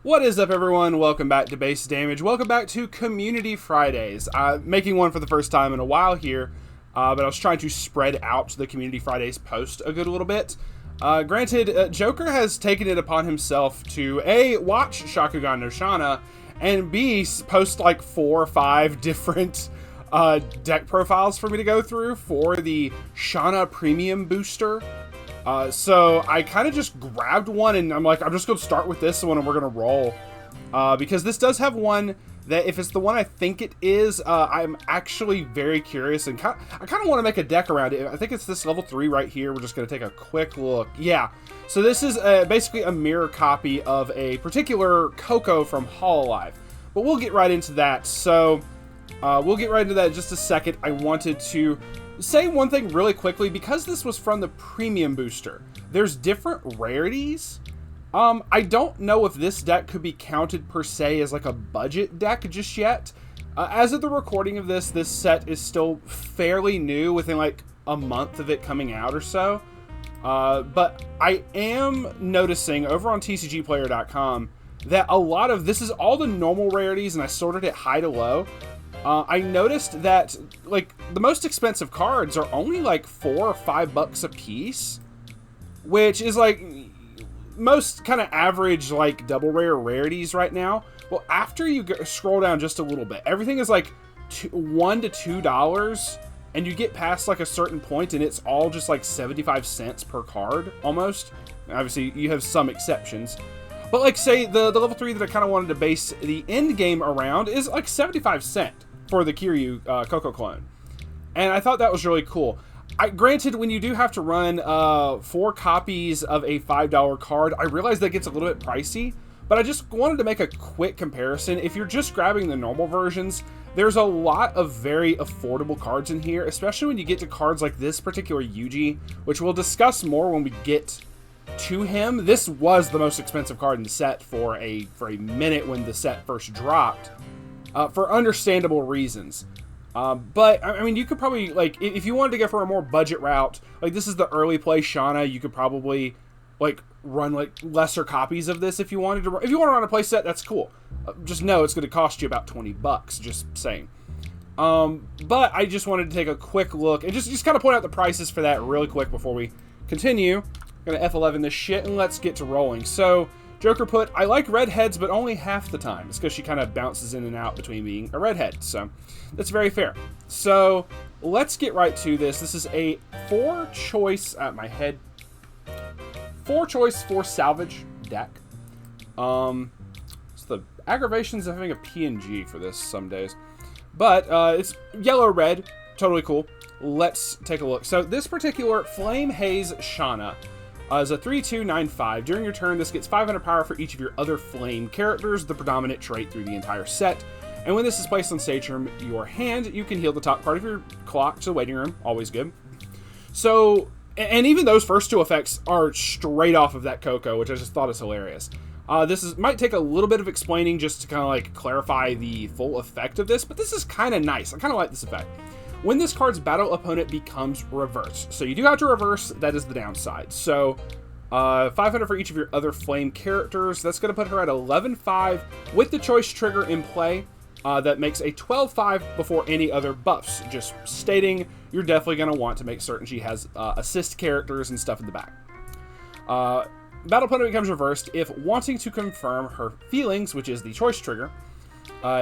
What is up, everyone? Welcome back to Base Damage. Welcome back to Community Fridays. Making one for the first time in a while here, but I was trying to spread out the Community Fridays post a good little bit. Granted, Joker has taken it upon himself to A, watch Shakugan no Shana, and B, post like 4 or 5 different deck profiles for me to go through for the Shana Premium Booster. So I kind of just grabbed one, and I'm like, I'm just going to start with this one, and we're going to roll. Because this does have one that, if it's the one I think it is, I'm actually very curious, and I kind of want to make a deck around it. I think it's this level 3 right here. We're just going to take a quick look. Yeah, so this is basically a mirror copy of a particular Coco from Hololive. But we'll get right into that. So we'll get right into that in just a second. I wanted to say one thing really quickly, because this was from the premium booster. There's different rarities. I don't know if this deck could be counted per se as like a budget deck just yet. As of the recording of this set is still fairly new, within like a month of it coming out or so. But I am noticing over on tcgplayer.com that a lot of this is all the normal rarities, and I sorted it high to low. I noticed that, like, the most expensive cards are only like $4 or $5 a piece, which is like most kind of average, like, double rare rarities right now. Well, after you scroll down just a little bit, everything is like $1 to $2, and you get past like a certain point, and it's all just like 75 cents per card almost. Obviously, you have some exceptions. But like, say, the level 3 that I kind of wanted to base the end game around is like 75 cents for the Kiryu Coco clone. And I thought that was really cool. Granted, when you do have to run 4 copies of a $5 card, I realize that gets a little bit pricey, but I just wanted to make a quick comparison. If you're just grabbing the normal versions, there's a lot of very affordable cards in here, especially when you get to cards like this particular Yuji, which we'll discuss more when we get to him. This was the most expensive card in the set for a minute when the set first dropped, for understandable reasons. But I mean, you could probably, like, if you wanted to go for a more budget route, like this is the early play Shana, you could probably like run like lesser copies of this if you wanted to. If you want to run a play set, that's cool. Just know it's going to cost you about $20. Just saying. But I just wanted to take a quick look and just kind of point out the prices for that really quick before we continue. Gonna F11 this shit, and let's get to rolling. So Joker put, I like redheads, but only half the time. It's because she kind of bounces in and out between being a redhead, so that's very fair. So let's get right to this. This is a 4-choice, 4-choice, 4-salvage deck. It's the aggravations of having a PNG for this some days. But it's yellow-red, totally cool. Let's take a look. So this particular Flame Haze Shana is a 3/2/9/5. During your turn, this gets 500 power for each of your other flame characters, the predominant trait through the entire set. And when this is placed on stage from your hand, you can heal the top part of your clock to the waiting room. Always good. So, and even those first 2 effects are straight off of that Coco, which I just thought is hilarious. Might take a little bit of explaining just to kind of like clarify the full effect of this, but this is kind of nice. I kind of like this effect. When this card's battle opponent becomes reversed. So you do have to reverse, that is the downside. So 500 for each of your other flame characters. That's going to put her at 11/5 with the choice trigger in play. That makes a 12/5 before any other buffs. Just stating, you're definitely going to want to make certain she has assist characters and stuff in the back. Battle opponent becomes reversed if wanting to confirm her feelings, which is the choice trigger,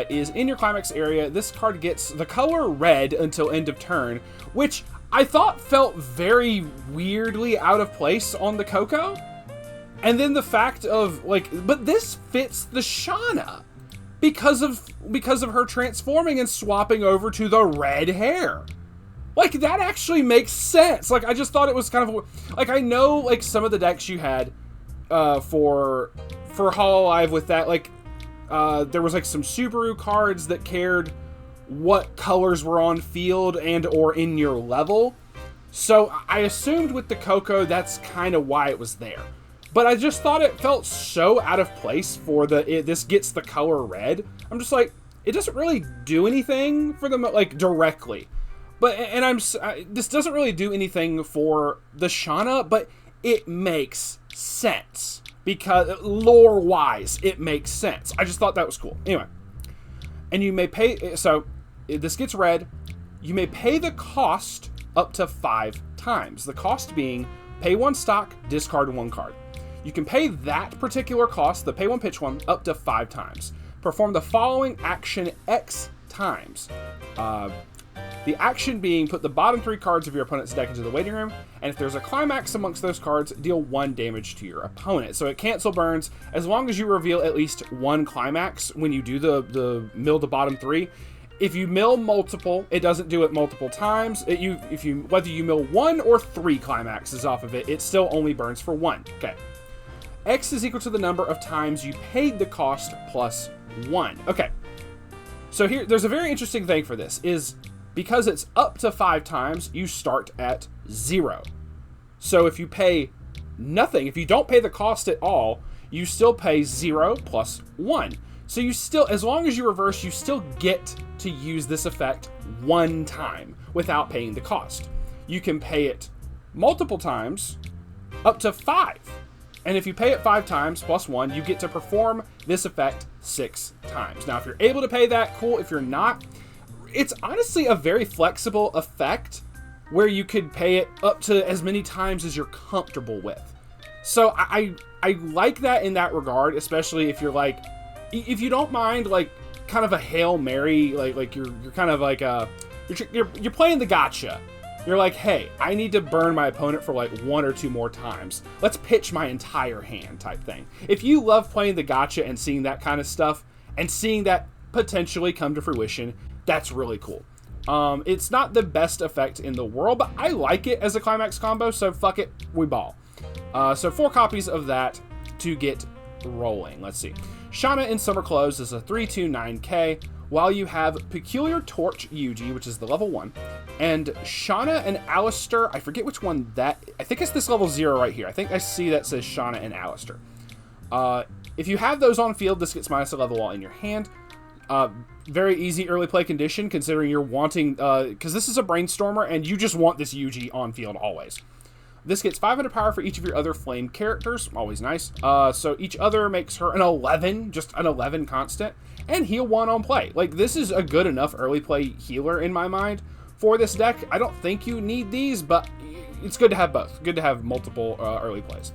is in your climax area. This card gets the color red until end of turn, which I thought felt very weirdly out of place on the Coco. And then the fact of like, but this fits the Shana because of her transforming and swapping over to the red hair. Like, that actually makes sense. Like, I just thought it was kind of like, I know like some of the decks you had for Hololive with that, like there was like some Subaru cards that cared what colors were on field and or in your level. So I assumed with the Coco that's kind of why it was there. But I just thought it felt so out of place for this gets the color red. I'm just like, it doesn't really do anything for them like directly. But this doesn't really do anything for the Shana, but it makes sense. because lore-wise, it makes sense. I just thought that was cool. Anyway, and you may pay, so this gets read, you may pay the cost up to 5 times. The cost being pay 1 stock, discard 1 card. You can pay that particular cost, the pay 1, pitch 1, up to 5 times. Perform the following action X times. The action being put the bottom 3 cards of your opponent's deck into the waiting room, and if there's a climax amongst those cards, deal 1 damage to your opponent. So it cancel burns as long as you reveal at least 1 climax when you do the mill the bottom 3. If you mill multiple, it doesn't do it multiple times. Whether you mill 1 or 3 climaxes off of it, it still only burns for 1. Okay. X is equal to the number of times you paid the cost plus 1. Okay. So here, there's a very interesting thing for this, is because it's up to 5 times, you start at 0. So if you pay nothing, if you don't pay the cost at all, you still pay 0 plus 1. So you still, as long as you reverse, you still get to use this effect 1 time without paying the cost. You can pay it multiple times, up to 5. And if you pay it 5 times plus 1, you get to perform this effect 6 times. Now, if you're able to pay that, cool. If you're not, it's honestly a very flexible effect where you could pay it up to as many times as you're comfortable with. So I like that in that regard, especially if you're like, if you don't mind like kind of a Hail Mary, like you're kind of like you're playing the gotcha. You're like, hey, I need to burn my opponent for like 1 or 2 more times. Let's pitch my entire hand type thing. If you love playing the gotcha and seeing that kind of stuff and seeing that potentially come to fruition, that's really cool. It's not the best effect in the world, but I like it as a climax combo, so fuck it, we ball. So 4 copies of that to get rolling. Let's see. Shana in Summer Clothes is a 3/2/9K, while you have Peculiar Torch Yuji, which is the level 1, and Shana and Alistair, I forget which one that, I think it's this level 0 right here. I think I see that says Shana and Alistair. If you have those on field, this gets minus a level while in your hand. Very easy early play condition, considering you're wanting, because this is a Brainstormer, and you just want this Yuji on field always. This gets 500 power for each of your other flame characters, always nice. So each other makes her an 11, just an 11 constant, and heal 1 on play. Like, this is a good enough early play healer in my mind for this deck. I don't think you need these, but it's good to have both. Good to have multiple early plays.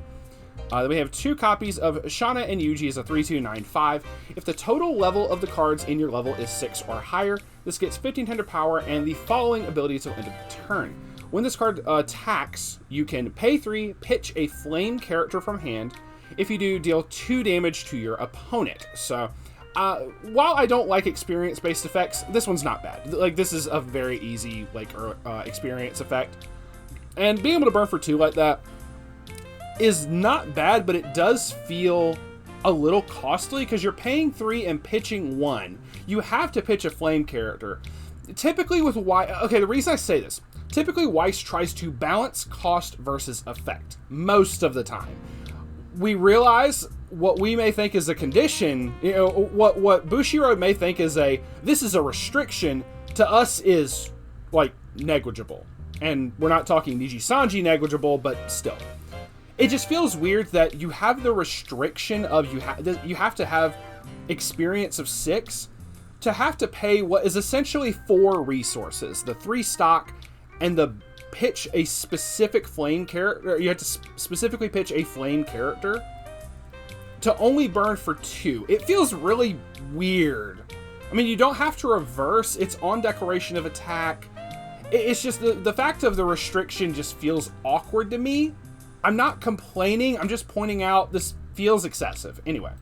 Then we have 2 copies of Shana and Yuji as a 3/2/9/5. If the total level of the cards in your level is 6 or higher, this gets 1500 power and the following ability till end of the turn. When this card attacks, you can pay 3, pitch a flame character from hand. If you do, deal 2 damage to your opponent. So, while I don't like experience-based effects, this one's not bad. Like, this is a very easy, like, experience effect. And being able to burn for 2 like that is not bad, but it does feel a little costly because you're paying 3 and pitching 1. You have to pitch a flame character. Typically with the reason I say this, typically Weiss tries to balance cost versus effect most of the time. We realize what we may think is a condition, you know, what Bushiroad may think is this is a restriction, to us is like negligible. And we're not talking Niji Sanji negligible, but still. It just feels weird that you have the restriction of you have to have experience of 6 to have to pay what is essentially 4 resources, the 3 stock and the pitch a specific flame character. You have to specifically pitch a flame character to only burn for 2. It feels really weird. I mean, you don't have to reverse. It's on declaration of attack. It's just the fact of the restriction just feels awkward to me. I'm not complaining. I'm just pointing out this feels excessive. Anyway.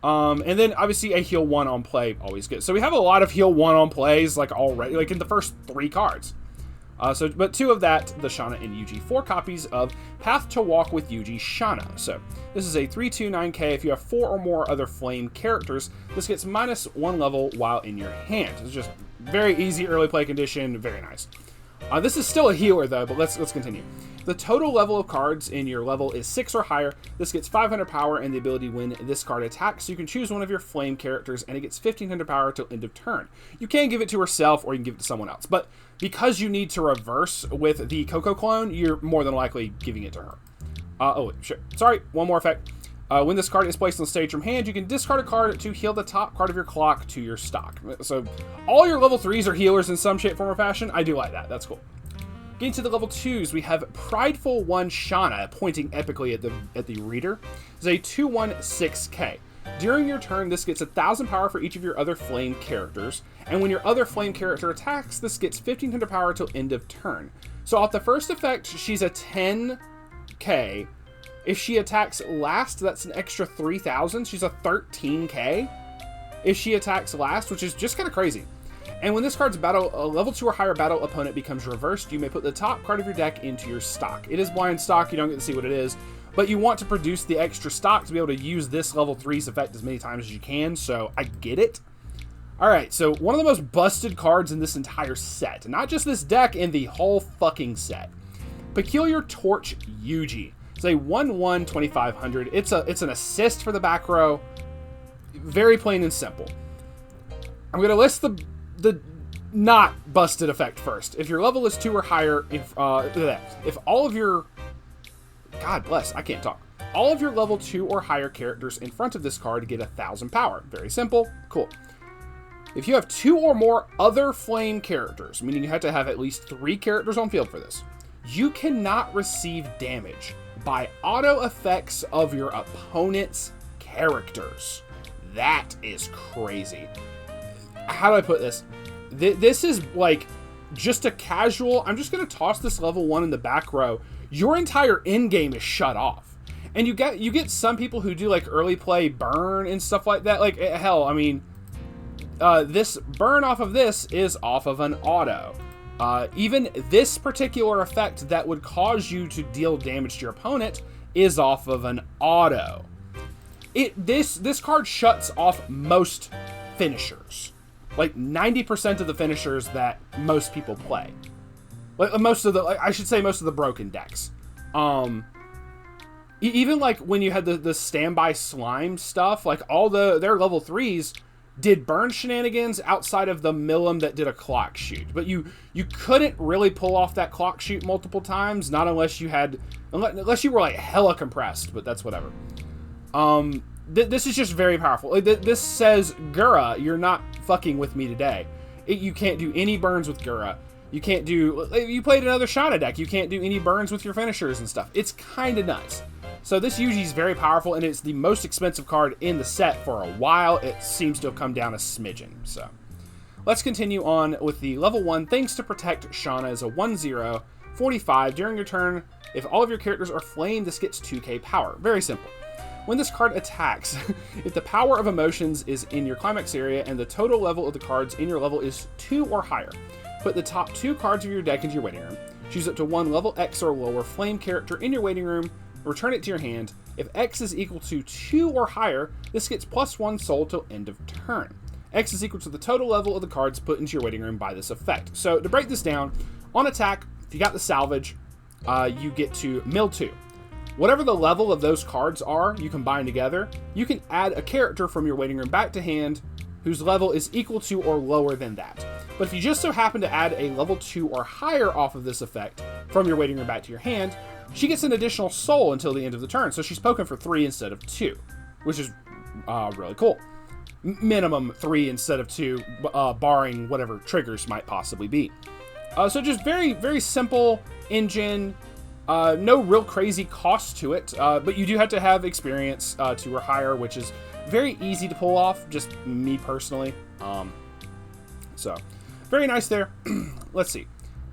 And then obviously a heal 1 on play, always good. So we have a lot of heal 1 on plays like already, like in the first 3 cards. But 2 of that, the Shana and Yuji. 4 copies of Path to Walk with Yuji Shana. So this is a 3/2/9K. If you have 4 or more other flame characters, this gets minus 1 level while in your hand. It's just very easy early play condition, very nice. This is still a healer though, but let's continue. The total level of cards in your level is 6 or higher. This gets 500 power and the ability when this card attacks. So you can choose one of your flame characters and it gets 1500 power till end of turn. You can give it to herself or you can give it to someone else. But because you need to reverse with the Coco clone, you're more than likely giving it to her. Oh, sure. Sorry, one more effect. When this card is placed on stage from hand, you can discard a card to heal the top card of your clock to your stock. So all your level 3s are healers in some shape, form, or fashion. I do like that. That's cool. Getting to the level 2s, we have Prideful One Shana, pointing epically at the reader. It's a 2/1/6K. During your turn, this gets 1,000 power for each of your other flame characters, and when your other flame character attacks, this gets 1,500 power till end of turn. So off the first effect, she's a 10K. If she attacks last, that's an extra 3,000. She's a 13K. If she attacks last, which is just kind of crazy. And when this card's battle, a level 2 or higher battle opponent becomes reversed, you may put the top card of your deck into your stock. It is blind stock, you don't get to see what it is, but you want to produce the extra stock to be able to use this level 3's effect as many times as you can, so I get it. Alright, so one of the most busted cards in this entire set, not just this deck, in the whole fucking set. Peculiar Torch Yuji. It's a 1/1 2500. It's an assist for the back row. Very plain and simple. I'm going to list the not busted effect first. If your level is 2 or higher, if all of your... God bless, I can't talk. All of your level 2 or higher characters in front of this card get 1,000 power. Very simple. Cool. If you have 2 or more other flame characters, meaning you have to have at least 3 characters on field for this, you cannot receive damage by auto effects of your opponent's characters. That is crazy. How do I put this? This is like just a casual, I'm just going to toss this level 1 in the back row. Your entire end game is shut off. And you get some people who do like early play burn and stuff like that. Like, hell, I mean, this burn off of this is off of an auto. Even this particular effect that would cause you to deal damage to your opponent is off of an auto. This card shuts off most finishers. Like 90% of the finishers that most people play. Like most of the broken decks. Even like when you had the standby slime stuff, like all their level 3s did burn shenanigans outside of the Millum that did a clock shoot. But you couldn't really pull off that clock shoot multiple times, not unless you were like hella compressed, but that's whatever. This is just very powerful. Like, this says, Gura, you're not fucking with me today. You can't do any burns with Gura. You can't do... You played another Shana deck. You can't do any burns with your finishers and stuff. It's kind of nuts. So this Yuji is very powerful, and it's the most expensive card in the set for a while. It seems to have come down a smidgen. So let's continue on with the level 1 Things to Protect Shana is a 1/0, 45. During your turn, if all of your characters are flame, this gets 2k power. Very simple. When this card attacks, if the power of emotions is in your climax area and the total level of the cards in your level is 2 or higher, put the top 2 cards of your deck into your waiting room. Choose up to 1 level X or lower flame character in your waiting room. Return it to your hand. If X is equal to 2 or higher, this gets +1 soul till end of turn. X is equal to the total level of the cards put into your waiting room by this effect. So to break this down, on attack, if you got the salvage, you get to mill 2. Whatever the level of those cards are, you combine together, you can add a character from your waiting room back to hand whose level is equal to or lower than that. But if you just so happen to add a level 2 or higher off of this effect from your waiting room back to your hand, she gets an additional soul until the end of the turn, so she's poking for 3 instead of 2, which is really cool. Minimum 3 instead of 2, barring whatever triggers might possibly be. So just very, very simple engine. No real crazy cost to it, but you do have to have experience 2 or higher, which is very easy to pull off, just me personally. So, very nice there. Let's see.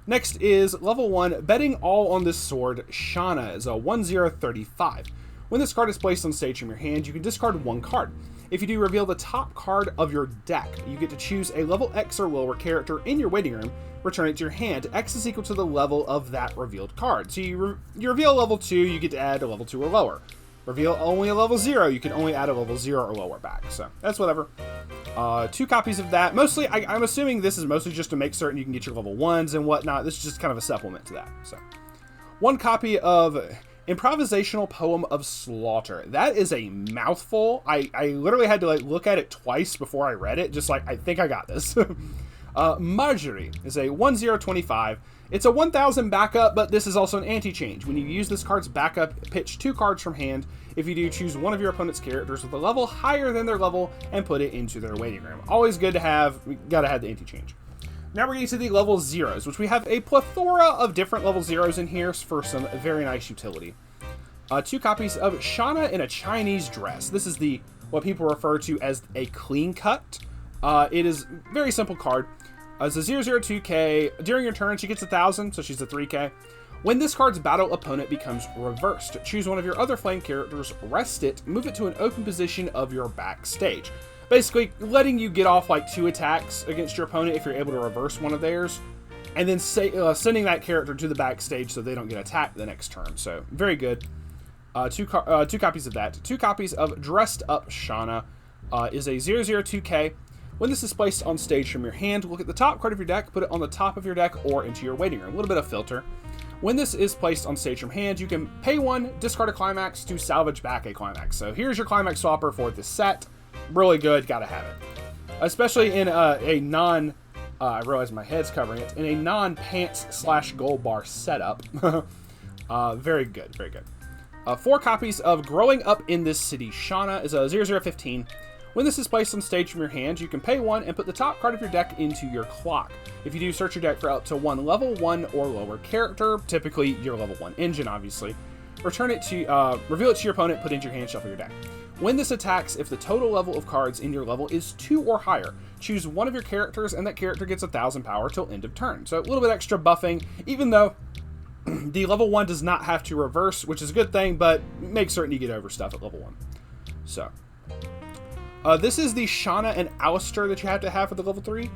Next is level 1, Betting All on this Sword. Shana is a 1/0/35. When this card is placed on stage from your hand, you can discard 1 card. If you do, reveal the top card of your deck. You get to choose a level X or lower character in your waiting room. Return it to your hand. X is equal to the level of that revealed card. So you reveal a level 2, you get to add a level 2 or lower. Reveal only a level 0, you can only add a level 0 or lower back. So that's whatever. 2 copies of that. Mostly, I'm assuming this is mostly just to make certain you can get your level 1s and whatnot. This is just kind of a supplement to that. So 1 copy of Improvisational Poem of Slaughter. That is a mouthful. I literally had to like look at it twice before I read it. Just like, I think I got this. Marjorie is a 1/0/25. It's a 1000 backup, but this is also an anti-change. When you use this card's backup, pitch 2 cards from hand. If you do, choose one of your opponent's characters with a level higher than their level and put it into their waiting room. Always good to have. We gotta have the anti-change. Now we're getting to the level 0s, which we have a plethora of different level 0s in here for some very nice utility. 2 copies of Shana in a Chinese dress. This is what people refer to as a clean cut. It is a very simple card. It's a 002K. During your turn, she gets 1,000, so she's a 3K. When this card's battle opponent becomes reversed, choose one of your other flame characters, rest it, move it to an open position of your backstage. Basically, letting you get off like 2 attacks against your opponent if you're able to reverse one of theirs, and then sending that character to the backstage so they don't get attacked the next turn. So, very good. 2 copies of that. 2 copies of Dressed Up Shana is a 002K. When this is placed on stage from your hand, look at the top card of your deck, put it on the top of your deck or into your waiting room. A little bit of filter. When this is placed on stage from hand, you can pay 1, discard a climax to salvage back a climax. So here's your climax swapper for this set. Really good, gotta have it. Especially in a non, I realize my head's covering it, in a non-pants/gold bar setup. Very good, very good. 4 copies of Growing Up in This City Shana is a 0015. When this is placed on stage from your hand, you can pay 1 and put the top card of your deck into your clock. If you do, search your deck for up to 1 level 1 or lower character, typically your level 1 engine, obviously. Return it to, reveal it to your opponent, put it into your hand, shuffle your deck. When this attacks, if the total level of cards in your level is 2 or higher, choose one of your characters and that character gets 1,000 power till end of turn. So a little bit extra buffing, even though the level 1 does not have to reverse, which is a good thing, but make certain you get over stuff at level 1. So, this is the Shana and Alistair that you have to have for the level 3.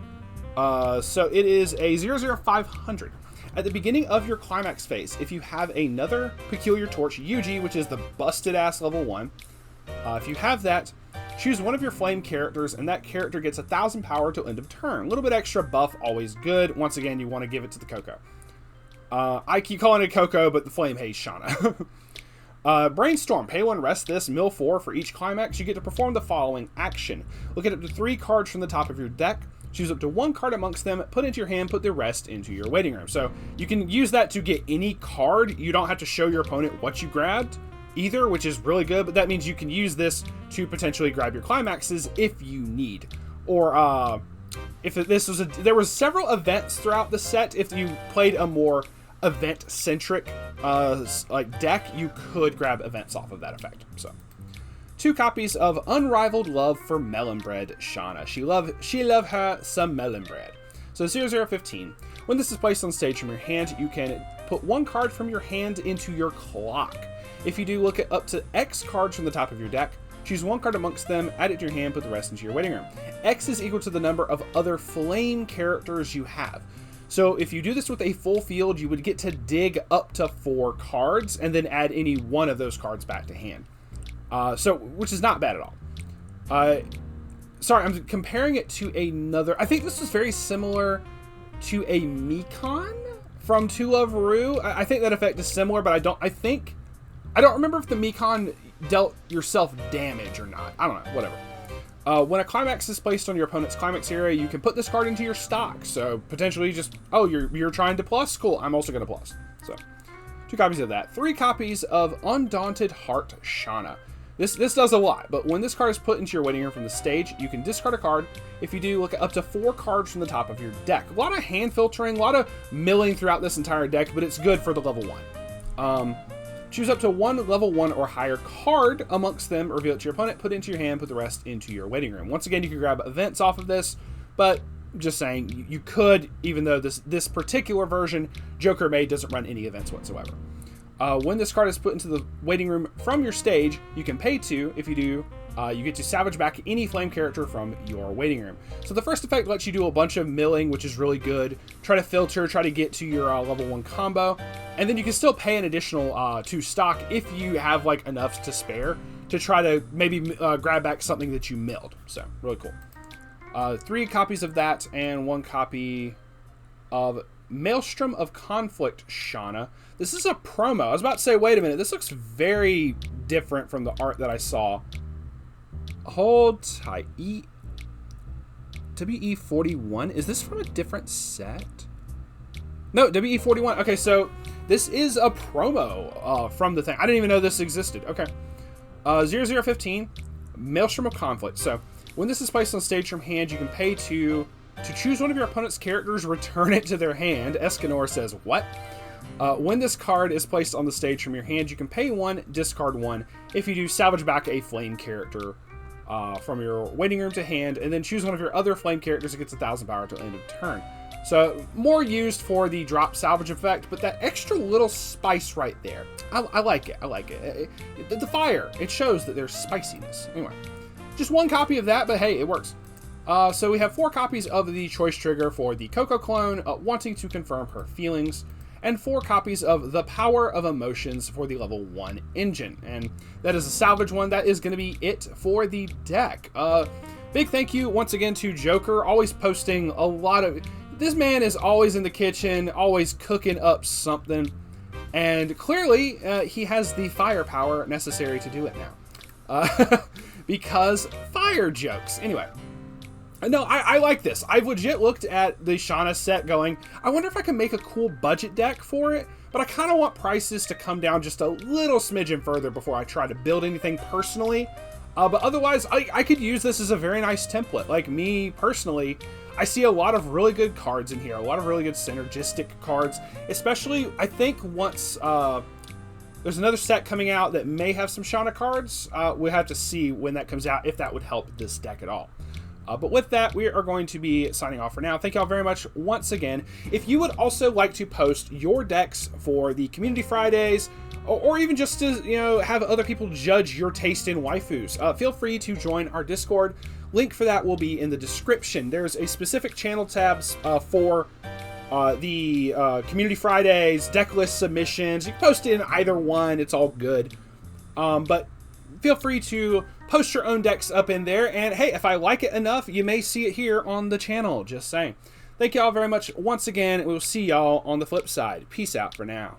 So it is a 00500. At the beginning of your climax phase, if you have another Peculiar Torch UG, which is the busted ass level 1, if you have that, choose one of your flame characters and that character gets 1,000 power till end of turn. A little bit extra buff, always good. Once again, you want to give it to the Coco. I keep calling it Coco, but the flame hates Shana. Brainstorm. Pay 1, rest this, mill 4 for each climax. You get to perform the following action. Look at up to 3 cards from the top of your deck. Choose up to 1 card amongst them, put into your hand, put the rest into your waiting room. So you can use that to get any card. You don't have to show your opponent what you grabbed either, which is really good, but that means you can use this to potentially grab your climaxes if you need. Or if this was there was several events throughout the set. If you played a more event-centric like deck, you could grab events off of that effect. So 2 copies of Unrivaled Love for Melon Bread Shana. She love her some melon bread. So 0015. When this is placed on stage from your hand, you can put 1 card from your hand into your clock. If you do, look at up to X cards from the top of your deck. Choose 1 card amongst them, add it to your hand, put the rest into your waiting room. X is equal to the number of other flame characters you have. So if you do this with a full field, you would get to dig up to 4 cards and then add any one of those cards back to hand. Which is not bad at all. Sorry, I'm comparing it to another. I think this is very similar to a Mekon from To Love Ru. I think that effect is similar, but I don't remember if the Mekon dealt yourself damage or not. I don't know, whatever. When a climax is placed on your opponent's climax area, you can put this card into your stock. So potentially just, oh, you're trying to plus? Cool, I'm also going to plus. So 2 copies of that. 3 copies of Undaunted Heart Shana. This does a lot, but when this card is put into your waiting room from the stage, you can discard a card. If you do, look at up to 4 cards from the top of your deck. A lot of hand filtering, a lot of milling throughout this entire deck, but it's good for the level 1. Choose up to 1 level 1 or higher card amongst them, reveal it to your opponent, put it into your hand, put the rest into your waiting room. Once again, you can grab events off of this, but just saying, you could, even though this particular version, Joker Maid doesn't run any events whatsoever. When this card is put into the waiting room from your stage, you can pay 2. If you do, you get to salvage back any flame character from your waiting room. So the first effect lets you do a bunch of milling, which is really good. Try to filter, try to get to your level 1 combo. And then you can still pay an additional 2 stock if you have like enough to spare to try to maybe grab back something that you milled. So really cool. 3 copies of that and 1 copy of Maelstrom of Conflict Shana. This is a promo. I was about to say, wait a minute, this looks very different from the art that I saw. Hold tight. WE41. Is this from a different set? No, WE41. Okay, so this is a promo from the thing. I didn't even know this existed. Okay. 0015, Maelstrom of Conflict. So when this is placed on stage from hand, you can pay to choose one of your opponent's characters, return it to their hand. Escanor says, what? When this card is placed on the stage from your hand, you can pay 1, discard 1. If you do, salvage back a flame character from your waiting room to hand, and then choose one of your other flame characters that gets 1,000 power till the end of turn. So, more used for the drop salvage effect, but that extra little spice right there, I like it. I like it. The fire, it shows that there's spiciness. Anyway, just 1 copy of that, but hey, it works. So we have 4 copies of the choice trigger for the Coco clone, wanting to confirm her feelings, and 4 copies of the Power of Emotions for the level 1 engine. And that is a salvage one. That is going to be it for the deck. Big thank you once again to Joker, always posting a lot of... This man is always in the kitchen, always cooking up something, and clearly he has the firepower necessary to do it now. Because fire jokes. Anyway, no, I like this. I've legit looked at the Shana set going, I wonder if I can make a cool budget deck for it, but I kind of want prices to come down just a little smidgen further before I try to build anything personally. But otherwise, I could use this as a very nice template. Like me personally, I see a lot of really good cards in here, a lot of really good synergistic cards, especially I think once there's another set coming out that may have some Shana cards. We'll have to see when that comes out, if that would help this deck at all. But with that, we are going to be signing off for now. Thank y'all very much once again. If you would also like to post your decks for the Community Fridays, or even just to, you know, have other people judge your taste in waifus, feel free to join our Discord. Link for that will be in the description. There's a specific channel tabs for the Community Fridays, deck list submissions. You can post in either one. It's all good. But feel free to post your own decks up in there. And hey, if I like it enough, you may see it here on the channel. Just saying. Thank y'all very much once again. We will see y'all on the flip side. Peace out for now.